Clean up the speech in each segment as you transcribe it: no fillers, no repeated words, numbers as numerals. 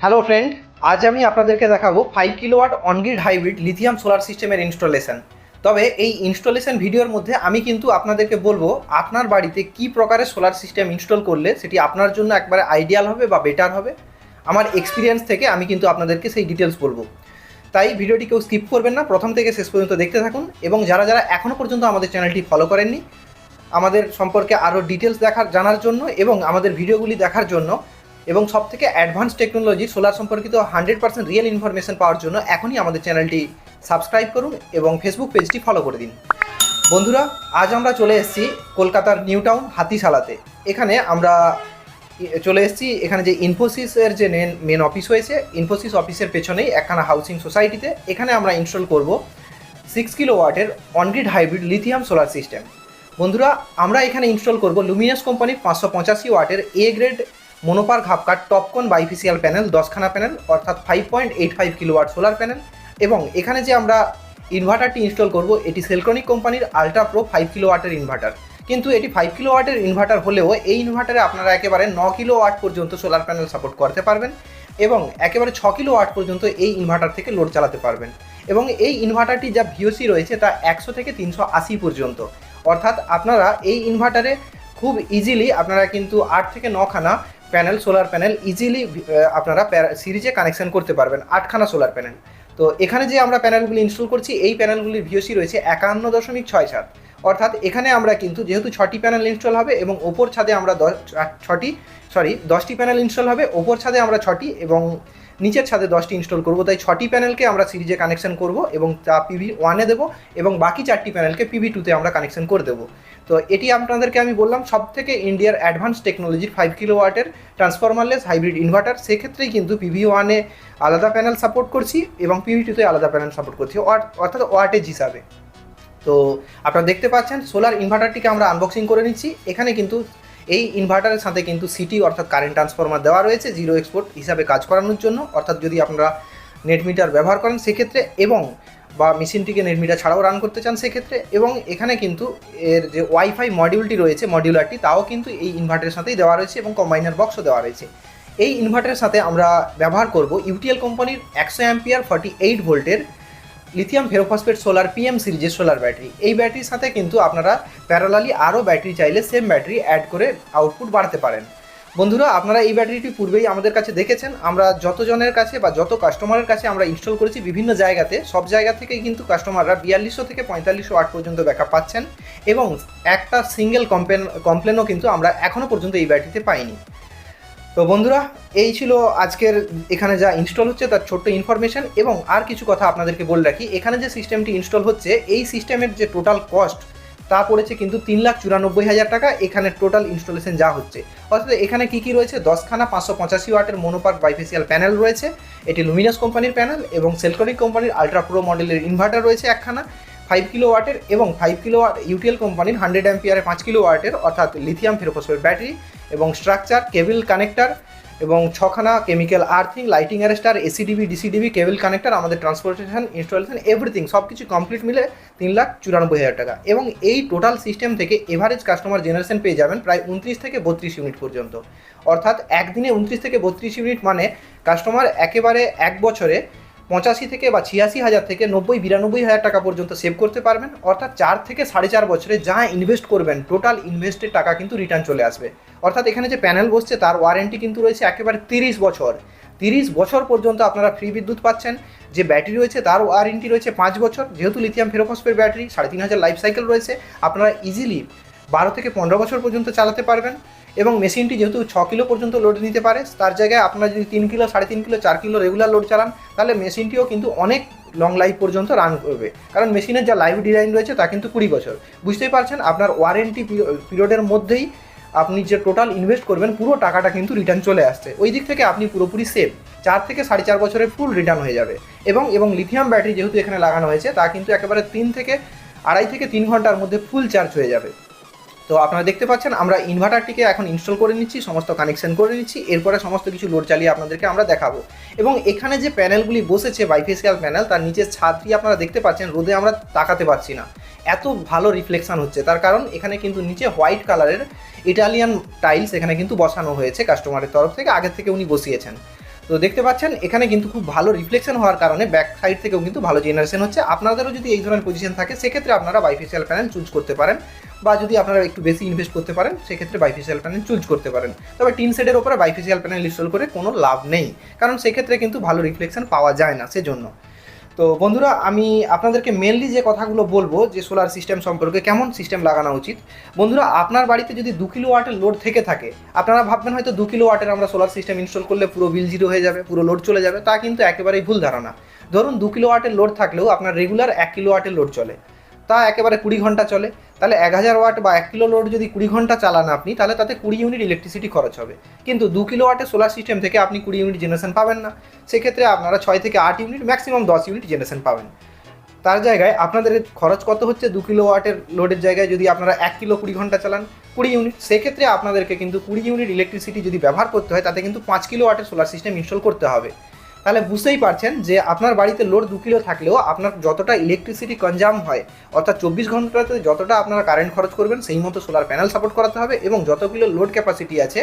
Hello friend, আজ আমি আপনাদেরকে দেখাবো 5 kilowatt on-grid hybrid lithium solar সিস্টেমের ইনস্টলেশন। তবে এই ইনস্টলেশন ভিডিওর মধ্যে আমি কিন্তু আপনাদেরকে বলবো আপনার বাড়িতে কী প্রকারের সোলার সিস্টেম ইনস্টল করলে সেটি আপনার জন্য একবারে আইডিয়াল হবে বা বেটার হবে। আমার এক্সপিরিয়েন্স থেকে আমি কিন্তু আপনাদেরকে সেই ডিটেলস বলবো। তাই ভিডিওটি কেউ স্কিপ করবেন না, প্রথম থেকে শেষ পর্যন্ত দেখতে থাকুন। এবং যারা যারা এখনও পর্যন্ত আমাদের চ্যানেলটি ফলো করেননি, আমাদের সম্পর্কে আরও ডিটেলস জানার জন্য এবং আমাদের ভিডিওগুলি দেখার জন্য এবং সবথেকে অ্যাডভান্স টেকনোলজি সোলার সম্পর্কিত 100% রিয়েল ইনফরমেশন পাওয়ার জন্য এখনই আমাদের চ্যানেলটি সাবস্ক্রাইব করুন এবং ফেসবুক পেজটি ফলো করে দিন। বন্ধুরা, আজ আমরা চলে এসেছি কলকাতার নিউ টাউন হাতিশালাতে। এখানে আমরা চলে এসেছি, এখানে যে ইনফোসিসের যে মেন অফিস হয়েছে, ইনফোসিস অফিসের পেছনেই একখানা হাউসিং সোসাইটিতে এখানে আমরা ইনস্টল করব 6 কিলোওয়াটের on grid hybrid lithium solar system. বন্ধুরা, আমরা এখানে ইনস্টল করব লুমিনাস কোম্পানির 585 ওয়াটের এ গ্রেড মনোপার ঘাপকার টপকন বাইফেসিয়াল প্যানেল 10খানা প্যানেল, অর্থাৎ 5.85 কিলোওয়াট সোলার প্যানেল। এবং এখানে যে আমরা ইনভার্টারটি ইনস্টল করব এটি সেলক্রনিক কোম্পানির আলট্রা প্রো 5 কিলোওয়াটের ইনভার্টার। কিন্তু এটি 5 কিলোওয়াটের ইনভার্টার হলেও এই ইনভার্টারে আপনারা একেবারে 9 কিলোওয়াট পর্যন্ত সোলার প্যানেল সাপোর্ট করতে পারবেন এবং একেবারে 6 কিলোওয়াট পর্যন্ত এই ইনভার্টার থেকে লোড চালাতে পারবেন। এবং এই ইনভার্টারটি যা ভিওসি রয়েছে তা 100 থেকে 380 পর্যন্ত, অর্থাৎ আপনারা এই ইনভার্টারে খুব ইজিলি আপনারা কিন্তু 8 থেকে 9খানা প্যানেল সোলার প্যানেল ইজিলি আপনারা সিরিজে কানেকশন করতে পারবেন, 8খানা সোলার প্যানেল। তো এখানে যে আমরা প্যানেলগুলি ইনস্টল করছি এই প্যানেলগুলির ভিওসি রয়েছে 51.67, অর্থাৎ এখানে আমরা কিন্তু যেহেতু 6টি প্যানেল ইনস্টল হবে এবং ওপর ছাদে আমরা 10টি প্যানেল ইনস্টল হবে, ওপর ছাদে আমরা 6টি এবং নিচের ছাদে 10টি ইনস্টল করব। তাই 6টি প্যানেলকে আমরা সিরিজে কানেকশন করব এবং তা PV1-এ দেবো এবং বাকি 4টি প্যানেলকে PV2-তে আমরা কানেকশন করে দেবো। তো এটি আপনাদেরকে আমি বললাম সবথেকে ইন্ডিয়ার অ্যাডভান্স টেকনোলজির 5 কিলোওয়াটের ট্রান্সফরমারলেস হাইব্রিড ইনভার্টার। সেক্ষেত্রেই কিন্তু PV1-এ আলাদা প্যানেল সাপোর্ট করছি এবং PV2-তে আলাদা প্যানেল সাপোর্ট করছি, অর্থাৎ ওয়াটেজ হিসাবে। তো আপনারা দেখতে পাচ্ছেন সোলার ইনভার্টারটিকে আমরা আনবক্সিং করে নিচ্ছি। এখানে কিন্তু এই ইনভার্টারের সাথে কিন্তু সিটি অর্থাৎ কারেন্ট ট্রান্সফরমার দেওয়া রয়েছে জিরো এক্সপোর্ট হিসাবে কাজ করানোর জন্য, অর্থাৎ যদি আপনারা নেট মিটার ব্যবহার করেন সেক্ষেত্রে এবং বা মেশিনটিকে নেট মিটার ছাড়াও রান করতে চান সেক্ষেত্রে। এবং এখানে কিন্তু এর যে ওয়াইফাই মডিউলটি রয়েছে, মডিউলারটি, তাও কিন্তু এই ইনভার্টারের সাথেই দেওয়া রয়েছে এবং কম্বাইনার বক্সও দেওয়া রয়েছে। এই ইনভার্টারের সাথে আমরা ব্যবহার করব ইউটিএল কোম্পানির 100 অ্যাম্পিয়ার 48 ভোল্টের লিথিয়াম ফেরোফসফেট সোলার PM সিরিজের সোলার ব্যাটারি। এই ব্যাটারির সাথে কিন্তু আপনারা প্যারালালি আরও ব্যাটারি চাইলে সেম ব্যাটারি অ্যাড করে আউটপুট বাড়াতে পারেন। বন্ধুরা, আপনারা এই ব্যাটারিটি পূর্বেই আমাদের কাছে দেখেছেন। আমরা যতজনের কাছে বা যত কাস্টমারের কাছে আমরা ইনস্টল করেছি বিভিন্ন জায়গাতে, সব জায়গা থেকেই কিন্তু কাস্টমাররা 4200 থেকে 4500 ওয়াট পর্যন্ত ব্যাকআপ পাচ্ছেন এবং একটা সিঙ্গেল কমপ্লেনও কিন্তু আমরা এখনও পর্যন্ত এই ব্যাটারিতে পাইনি। তো বন্ধুরা, এই ছিল আজকের এখানে যা ইনস্টল হচ্ছে তার ছোট্ট ইনফরমেশন। এবং আর কিছু কথা আপনাদেরকে বলে রাখি, এখানে যে সিস্টেমটি ইনস্টল হচ্ছে এই সিস্টেমের যে টোটাল কস্ট তা পড়েছে কিন্তু 3,94,000 টাকা। এখানে টোটাল ইনস্টলেশন যা হচ্ছে, অর্থাৎ এখানে কী রয়েছে, 10খানা 585 ওয়াটের মনোপার্ক বাইফেসিয়াল প্যানেল রয়েছে, এটি লুমিনাস কোম্পানির প্যানেল, এবং সেলক্রনিক কোম্পানির আলট্রা প্রো মডেলের ইনভার্টার রয়েছে একখানা 5 কিলোওয়াটের, এবং 5 কিলোওয়াট ইউটিএল কোম্পানির 100 অ্যাম্পিয়ারের 5 কিলোওয়াটের অর্থাৎ লিথিয়াম ফেরোফসফেট ব্যাটারি এবং স্ট্রাকচার কেবল কানেক্টর এবং 6খানা chemical earthing, lighting arrester, ACDB DCDB cable connector, আমাদের ট্রান্সপোর্টেশন, ইনস্টলেশন, এভরিথিং সব কিছু কমপ্লিট মিলে 3,94,000 টাকা। এবং এই টোটাল সিস্টেম থেকে এভারেজ কাস্টমার জেনারেশন পেয়ে যাবেন প্রায় 29 থেকে 32 ইউনিট পর্যন্ত, অর্থাৎ একদিনে 29 থেকে 32 ইউনিট মানে কাস্টমার একেবারে এক বছরে 85 থেকে বা 86,000 থেকে 90-92,000 টাকা পর্যন্ত সেভ করতে পারবেন। অর্থাৎ 4 থেকে 4.5 বছরে যা ইনভেস্ট করবেন টোটাল ইনভেস্টের টাকা কিন্তু রিটার্ন চলে আসবে। অর্থাৎ এখানে যে প্যানেল বসছে তার ওয়ারেন্টি কিন্তু রয়েছে একেবারে 30 বছর। 30 বছর পর্যন্ত আপনারা ফ্রি বিদ্যুৎ পাচ্ছেন। যে ব্যাটারি রয়েছে তার ওয়ারেন্টি রয়েছে 5 বছর। যেহেতু lithium ferrophosphate battery 3,500 life cycle রয়েছে, আপনারা ইজিলি 12 থেকে 15 বছর পর্যন্ত চালাতে পারবেন। এবং মেশিনটি যেহেতু 6 কিলো পর্যন্ত লোড নিতে পারে, তার জায়গায় আপনারা যদি 3 kilo, 3.5 kilo, 4 kilo regular load চালান তাহলে মেশিনটিও কিন্তু অনেক লং লাইফ পর্যন্ত রান করবে, কারণ মেশিনের যা লাইফ ডিজাইন রয়েছে তা কিন্তু 20 বছর। বুঝতেই পারছেন আপনার ওয়ারেন্টি পিরিয়ডের মধ্যেই আপনি যে টোটাল ইনভেস্ট করবেন পুরো টাকাটা কিন্তু রিটার্ন চলে আসছে। ওই দিক থেকে আপনি পুরোপুরি সেভ, 4 থেকে 4.5 বছরের ফুল রিটার্ন হয়ে যাবে। এবং লিথিয়াম ব্যাটারি যেহেতু এখানে লাগানো হয়েছে তা কিন্তু একেবারে 2.5 থেকে 3 ঘন্টার মধ্যে ফুল চার্জ হয়ে যাবে। তো আপনারা দেখতে পাচ্ছেন আমরা ইনভার্টারটিকে এখন ইনস্টল করে নিচ্ছি, সমস্ত কানেকশন করে নিচ্ছি, এরপরে সমস্ত কিছু লোড চালিয়ে আপনাদেরকে আমরা দেখাবো। এবং এখানে যে প্যানেলগুলি বসেছে বাইফেসিয়াল প্যানেল, তার নিচের ছাদটি আপনারা দেখতে পাচ্ছেন, রোদে আমরা তাকাতে পারছি না, এত ভালো রিফ্লেকশন হচ্ছে। তার কারণ এখানে কিন্তু নিচে হোয়াইট কালারের ইটালিয়ান টাইলস এখানে কিন্তু বসানো হয়েছে কাস্টমারের তরফ থেকে, আগের থেকে উনি বসিয়েছেন। তো দেখতে পাচ্ছেন এখানে কিন্তু খুব ভালো রিফ্লেকশন হওয়ার কারণে ব্যাক সাইড থেকেও কিন্তু ভালো জেনারেশন হচ্ছে। আপনাদেরও যদি এই ধরনের পজিশন থাকে সেক্ষেত্রে আপনারা বাইফেসিয়াল প্যানেল চুজ করতে পারেন, বা যদি আপনারা একটু বেশি ইনভেস্ট করতে পারেন সেক্ষেত্রে বাইফেসিয়াল প্যানেল চুজ করতে পারেন। তবে টিন শেডের ওপরে বাইফেসিয়াল প্যানেল ইনস্টল করে কোনো লাভ নেই, কারণ সেক্ষেত্রে কিন্তু ভালো রিফ্লেকশন পাওয়া যায় না সেজন্য। তো বন্ধুরা, আমি আপনাদেরকে মেনলি যে কথাগুলো বলবো যে সোলার সিস্টেম সম্পর্কে, কেমন সিস্টেম লাগানো উচিত। বন্ধুরা, আপনার বাড়িতে যদি 2 কিলোওয়াটের লোড থেকে থাকে, আপনারা ভাববেন হয়তো 2 কিলোওয়াটের আমরা সোলার সিস্টেম ইনস্টল করলে পুরো বিল জিরো হয়ে যাবে, পুরো লোড চলে যাবে। তা কিন্তু একেবারেই ভুল ধারণা। ধরুন 2 কিলোওয়াটের লোড থাকলেও আপনার রেগুলার 1 কিলোওয়াটের লোড চলে, তা একেবারে 20 ঘন্টা চলে। তাহলে 1000 ওয়াট বা 1 কিলো লোড যদি 20 ঘন্টা চালান আপনি, তাহলে তাতে 20 ইউনিট ইলেকট্রিসিটি খরচ হবে। কিন্তু 2 কিলোওয়াটের সোলার সিস্টেম থেকে আপনি 20 ইউনিট জেনারেশন পাবেন না। সেক্ষেত্রে আপনারা 6 থেকে 8 ইউনিট, ম্যাক্সিমাম 10 ইউনিট জেনারেশন পাবেন। তার জায়গায় আপনাদের খরচ কত হচ্ছে, 2 কিলোওয়াটের লোডের জায়গায় যদি আপনারা 1 কিলো 20 ঘন্টা চালান, 20 ইউনিট, সেক্ষেত্রে আপনাদেরকে কিন্তু 20 ইউনিট ইলেকট্রিসিটি যদি ব্যবহার করতে হয়, তাতে কিন্তু 5 কিলোওয়াটের সোলার সিস্টেম ইনস্টল করতে হবে। তাহলে বুঝতেই পারছেন যে আপনার বাড়িতে লোড 2 কিলো থাকলেও আপনার যতটা ইলেকট্রিসিটি কনজাম হয়, অর্থাৎ 24 ঘন্টাতে যতটা আপনারা কারেন্ট খরচ করবেন সেই মতো সোলার প্যানেল সাপোর্ট করাতে হবে, এবং যত কিলো লোড ক্যাপাসিটি আছে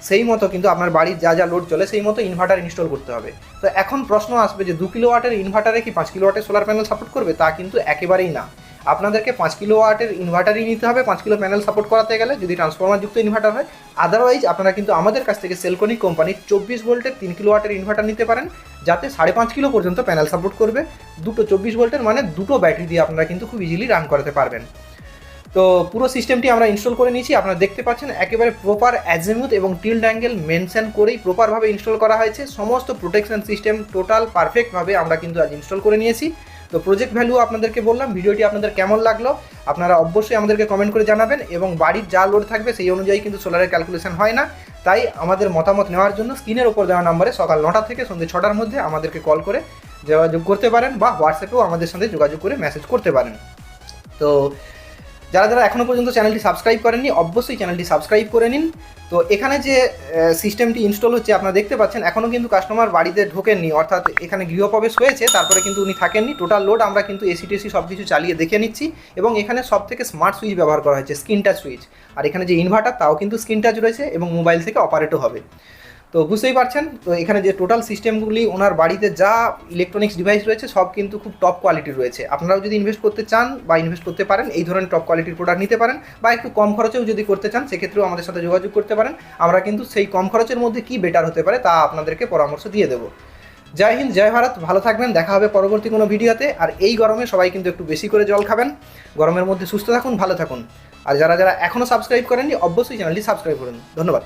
সেই মতো কিন্তু আপনার বাড়ির যা যা লোড চলে সেই মতো ইনভার্টার ইনস্টল করতে হবে। তো এখন প্রশ্ন আসবে যে 2 কিলোওয়াটের ইনভার্টারে কি 5 কিলোওয়াটের সোলার প্যানেল সাপোর্ট করবে? তা কিন্তু একেবারেই না। আপনাদেরকে 5 কিলোওয়াটের ইনভার্টারই নিতে হবে 5 কিলো প্যানেল সাপোর্ট করাতে গেলে, যদি ট্রান্সফরমার যুক্ত ইনভার্টার হয়। আদারওয়াইজ আপনারা কিন্তু আমাদের কাছ থেকে সেলকোনিক কোম্পানির 24 ভোল্টের 3 কিলোওয়াটের ইনভার্টার নিতে পারেন, যাতে 5.5 কিলো পর্যন্ত প্যানেল সাপোর্ট করবে। দুটো 24 ভোল্টের, মানে দুটো ব্যাটারি দিয়ে আপনারা কিন্তু খুব ইজিলি রান করাতে পারবেন। তো পুরো সিস্টেমটি আমরা ইনস্টল করে নিয়েছি, আপনারা দেখতে পাচ্ছেন একেবারে প্রপার অ্যাজিমুথ এবং টিল্ট অ্যাঙ্গেল মেনশন করেই প্রপারভাবে ইনস্টল করা হয়েছে। সমস্ত প্রোটেকশন সিস্টেম টোটাল পারফেক্টভাবে আমরা কিন্তু আজ ইনস্টল করে নিয়েছি। তো প্রজেক্ট ভ্যালু আপনাদেরকে বললাম। ভিডিওটি আপনাদের কেমন লাগলো আপনারা অবশ্যই আমাদেরকে কমেন্ট করে জানাবেন, এবং বাড়ির যা লোড থাকবে সেই অনুযায়ী কিন্তু সোলারের ক্যালকুলেশন হয় না। তাই আমাদের মতামত নেওয়ার জন্য স্ক্রিনের ওপর দেওয়া নম্বরে সকাল 9টা থেকে সন্ধ্যে 6টার মধ্যে আমাদেরকে কল করে যোগাযোগ করতে পারেন, বা হোয়াটসঅ্যাপেও আমাদের সাথে যোগাযোগ করে মেসেজ করতে পারেন। তো যারা যারা এখনও পর্যন্ত চ্যানেলটি সাবস্ক্রাইব করেননি, অবশ্যই চ্যানেলটি সাবস্ক্রাইব করে নিন। তো এখানে যে সিস্টেমটি ইনস্টল হচ্ছে আপনারা দেখতে পাচ্ছেন, এখনও কিন্তু কাস্টমার বাড়িতে ঢোকেননি, অর্থাৎ এখানে গৃহপ্রবেশ হয়েছে তারপরে কিন্তু উনি থাকেননি। টোটাল লোড আমরা কিন্তু এসি টেসি সব কিছু চালিয়ে দেখে নিচ্ছি, এবং এখানে সব থেকে স্মার্ট সুইচ ব্যবহার করা হয়েছে, স্ক্রিন টাচ সুইচ। আর এখানে যে ইনভার্টার তাও কিন্তু স্ক্রিন টাচ রয়েছে, এবং মোবাইল থেকে অপারেটও হবে। তো বুঝতেই পারছেন, তো এখানে যে টোটাল সিস্টেমগুলি ওনার বাড়িতে যা ইলেকট্রনিক্স ডিভাইস রয়েছে সব কিন্তু খুব টপ কোয়ালিটির রয়েছে। আপনারাও যদি ইনভেস্ট করতে চান বা ইনভেস্ট করতে পারেন, এই ধরনের টপ কোয়ালিটির প্রোডাক্ট নিতে পারেন, বা একটু কম খরচেও যদি করতে চান সেক্ষেত্রেও আমাদের সাথে যোগাযোগ করতে পারেন। আমরা কিন্তু সেই কম খরচের মধ্যে কী বেটার হতে পারে তা আপনাদেরকে পরামর্শ দিয়ে দেবো। জয় হিন্দ, জয় ভারত, ভালো থাকবেন, দেখা হবে পরবর্তী কোনো ভিডিওতে। আর এই গরমে সবাই কিন্তু একটু বেশি করে জল খাবেন, গরমের মধ্যে সুস্থ থাকুন, ভালো থাকুন। আর যারা যারা এখনও সাবস্ক্রাইব করেননি অবশ্যই চ্যানেলটি সাবস্ক্রাইব করুন। ধন্যবাদ।